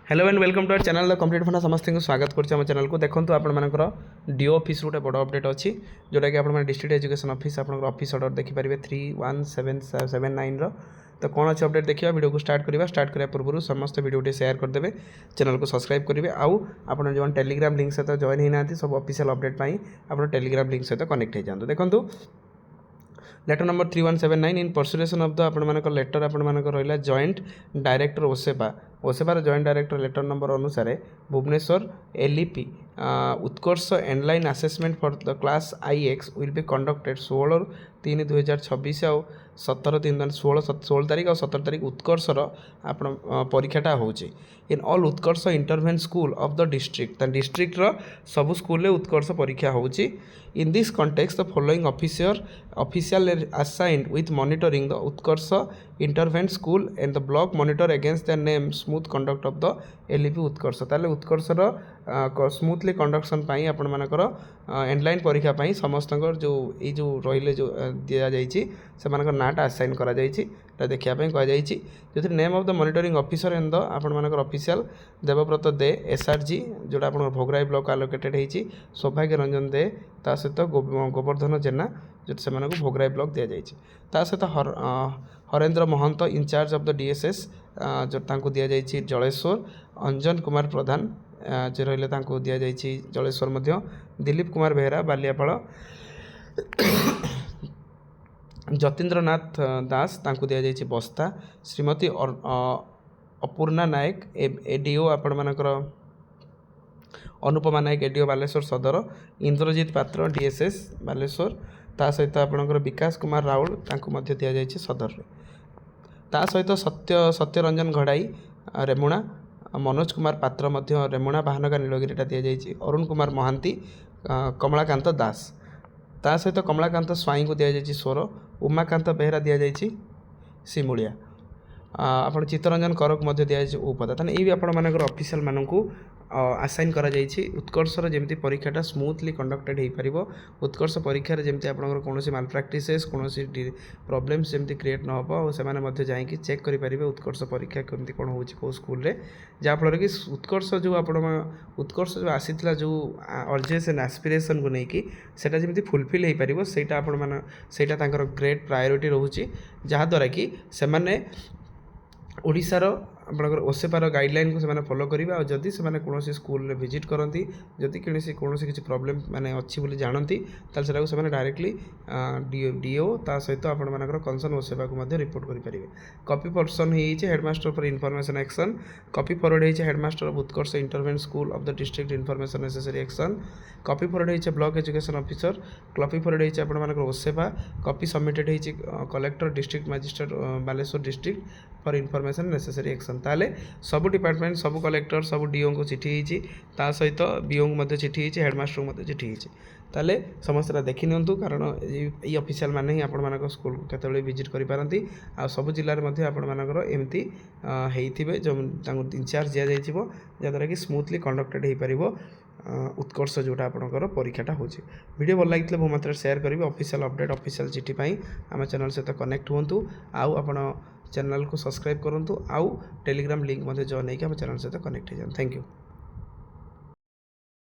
Hello and welcome to our channel the complete funda समस्त को स्वागत करम चैनल को देखो आपर डीओ ऑफिस गोटे बड़ अपडेट अच्छी जोटा कि आप डिस्ट्रिक्ट एजुकेशन ऑफिस आप ऑफिस ऑर्डर देखिपारे 31779 तो कौन अच्छे अपडेट देखिए वीडियो को स्टार्ट करने पूर्व समस्त वीडियो शेयर करदे चैनल को सब्सक्राइब करेंगे आउ आप जो टेलीग्राम लिंक सहित जॉइन होना सब ऑफिशियल अपडेट आप टेलीग्राम लिंक सहित कनेक्ट हो जाते देखो letter number 3179 in pursuance of the आपण लेटर आपण रहा जॉइंट डायरेक्टर ओसेपार जॉइंट डायरेक्टर लेटर नंबर अनुसार Bhubaneswar LEP Utkarsh endline assessment for the class IX will be conducted 16/3/2026 आउ 17/3 16 तारीख और 17 तारीख उत्कर्षर आप परीक्षाटा होची in all Utkarsh intervened school of the district सबु स्कूल उत्कर्ष परीक्षा होची in this context the following official assigned with monitoring the Utkarsha intervened school and the block monitor against their name smooth conduct of the LEP Utkarsha ताले उत्कर्षर smoothly conduction पाई आपण मानकर underline परीक्षा पाई समस्त जो ये जो रहिले जो दिया जाइछि से मानकर नाटा असाइन करा जाइछि देखिया पाई कहा जाइछि जो name of the monitoring officer and the आपण मानकर ऑफिशियल देवव्रत दे एसआरजी जोटा आपण भोगराई ब्लॉक आलोकेटेड होइछि सौभाग्य रंजन दे ता सहित गोवर्धन जेना जो से भोगराई ब्लॉक दि जाइए सहित हरेन्द्र महंत इनचार्ज ऑफ द डीएसएस जो तांको दिया जाइए जलेश्वर अंजन कुमार प्रधान जो रहिले तांको दिया जाइए जलेश्वर मध्य दिलीप कुमार बेहरा बालियापाड़ जतीन्द्र नाथ दास तांको दिया जाइए बस्ता श्रीमती अपूर्णा नायक एडीओ आपण मानकर अनुपमा नायक एडीओ बालेश्वर सदर इंद्रजीत पात्र डीएसएस बालेश्वर ता सहित आपणकर विकास कुमार राउल तांको मध्य दिया जाइए सदर ता सहित सत्यरंजन घड़ाई रेमुणा मनोज कुमार पात्र मध्य रेमुणा बाहानगा नीलगिरीटा दि जाइए अरुण कुमार महांती कमलाकांत दास ता सहित कमलाकांत स्वाई को दि जाइए स्वर उमाकांत बेहरा दि जाइए सिमुलिया आप चित्तरंजन करक मध्य दि जाइए उपदा ताने ये आपण मानकर ऑफिशियल मानकू आसाइन करा जाइछि उत्कर्षर जेमती परीक्षाटा स्मूथली कंडक्टेड हो पार उत्कर्ष परीक्षार जेमती आपनकर कोनोसी माल प्रैक्टिसेस कोनोसी प्रॉब्लम्स जेमती क्रिएट न हो और सेमाने मध्य जाइकि चेक करि परिबे उत्कर्ष परीक्षा केमती कोन होछि को स्कूल रे जा फल कि उत्कर्ष जो आपण उत्कर्ष जो आसीतला जो अर्जेस एंड एस्पिरेशन को नेकी सेटा जेमती फुलफिल हो पार सेटा आपण माने सेटा तांकर ग्रेट प्रायोरिटी रहउछि जहा द्वारा कि सेमाने ओडिशार आपंकर ओसेपार गाइडलाइन को से फॉलो करेंगे और जदि से कौन स्कूल विजिट करती जदि कौन किसी प्रॉब्लम माने अच्छी बोली जानती से डायरेक्टली डीओ ता सहित आपर कंसर्न ओसेपा को रिपोर्ट करेंगे कॉपी पर्सन होइए headmaster for information action copy forward होइए headmaster of Utkarsh intervened school of the district information necessary action copy forward होइए block education officer copy forward होइए आपर ओसेपा कॉपी सबमिटेड होइए collector district magistrate Baleshwar district for information necessary action ताले सब department सब collector सब do को चिठी होइछि ता सहित बीओ को चिठी होइछि हेडमास्टर को चिठी होइछि ताले समस्त देखि नियंतु कारण ये ऑफिशियल माने ही आपण मानक स्कूल केतबेले विजिट करि पारंती आ सब जिल्ला रे मध्ये आपण मानकर एमती हेइथिबे जो तांको इंचार्ज दिया जाइछिबो जदरा कि स्मूथली कंडक्टेड हो पारिबो उत्कर्ष जोटा आपणकर परीक्षाटा होछि वीडियो भल लागितले बहु मात्रा शेयर करिवे ऑफिशियल अपडेट ऑफिशियल चिठी पई आम चैनल सहित कनेक्ट हुंतु आउ आपण चैनल को सब्सक्राइब करूँ आउ टेलीग्राम लिंक जॉइन होकर चैनल सहित कनेक्ट हो जाए थैंक यू।